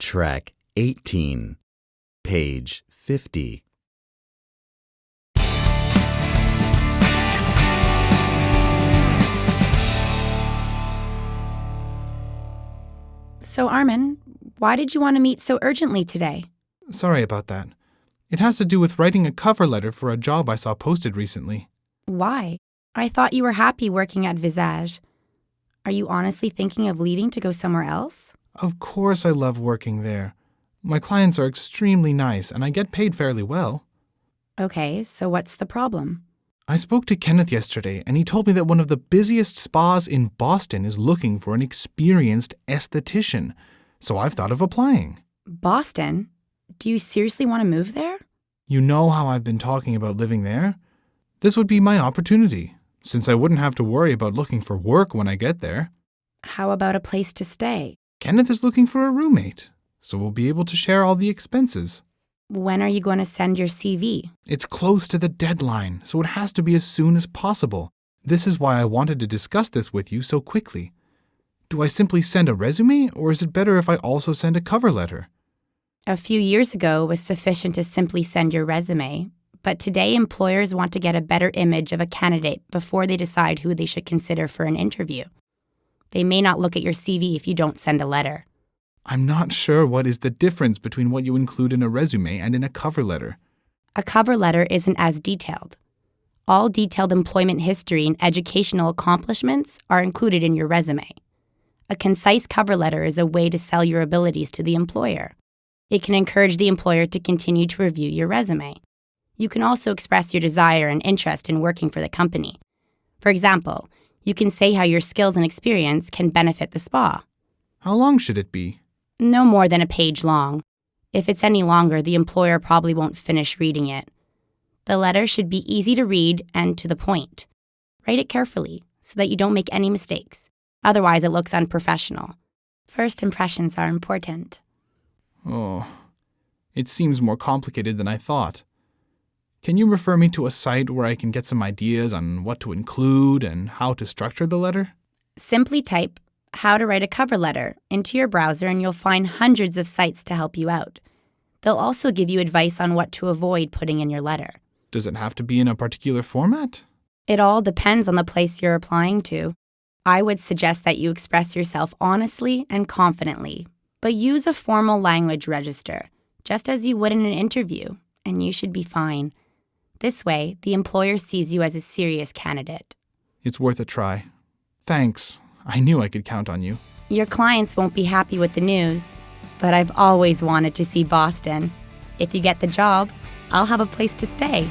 Track 18, page 50. So, Armin, why did you want to meet so urgently today? Sorry about that. It has to do with writing a cover letter for a job I saw posted recently. Why? I thought you were happy working at Visage. Are you honestly thinking of leaving to go somewhere else? Of course I love working there. My clients are extremely nice and I get paid fairly well. Okay, so what's the problem? I spoke to Kenneth yesterday and he told me that one of the busiest spas in Boston is looking for an experienced esthetician. So I've thought of applying. Boston? Do you seriously want to move there? You know how I've been talking about living there? This would be my opportunity, since I wouldn't have to worry about looking for work when I get there. How about a place to stay? Kenneth is looking for a roommate, so we'll be able to share all the expenses. When are you going to send your CV? It's close to the deadline, so it has to be as soon as possible. This is why I wanted to discuss this with you so quickly. Do I simply send a resume, or is it better if I also send a cover letter? A few years ago, it was sufficient to simply send your resume, but today employers want to get a better image of a candidate before they decide who they should consider for an interview. They may not look at your CV if you don't send a letter. I'm not sure what is the difference between what you include in a resume and in a cover letter. A cover letter isn't as detailed. All detailed employment history and educational accomplishments are included in your resume. A concise cover letter is a way to sell your abilities to the employer. It can encourage the employer to continue to review your resume. You can also express your desire and interest in working for the company. For example, you can say how your skills and experience can benefit the spa. How long should it be? No more than a page long. If it's any longer, the employer probably won't finish reading it. The letter should be easy to read and to the point. Write it carefully so that you don't make any mistakes. Otherwise, it looks unprofessional. First impressions are important. Oh, it seems more complicated than I thought. Can you refer me to a site where I can get some ideas on what to include and how to structure the letter? Simply type "how to write a cover letter" into your browser and you'll find hundreds of sites to help you out. They'll also give you advice on what to avoid putting in your letter. Does it have to be in a particular format? It all depends on the place you're applying to. I would suggest that you express yourself honestly and confidently, but use a formal language register, just as you would in an interview, and you should be fine. This way, the employer sees you as a serious candidate. It's worth a try. Thanks. I knew I could count on you. Your clients won't be happy with the news, but I've always wanted to see Boston. If you get the job, I'll have a place to stay.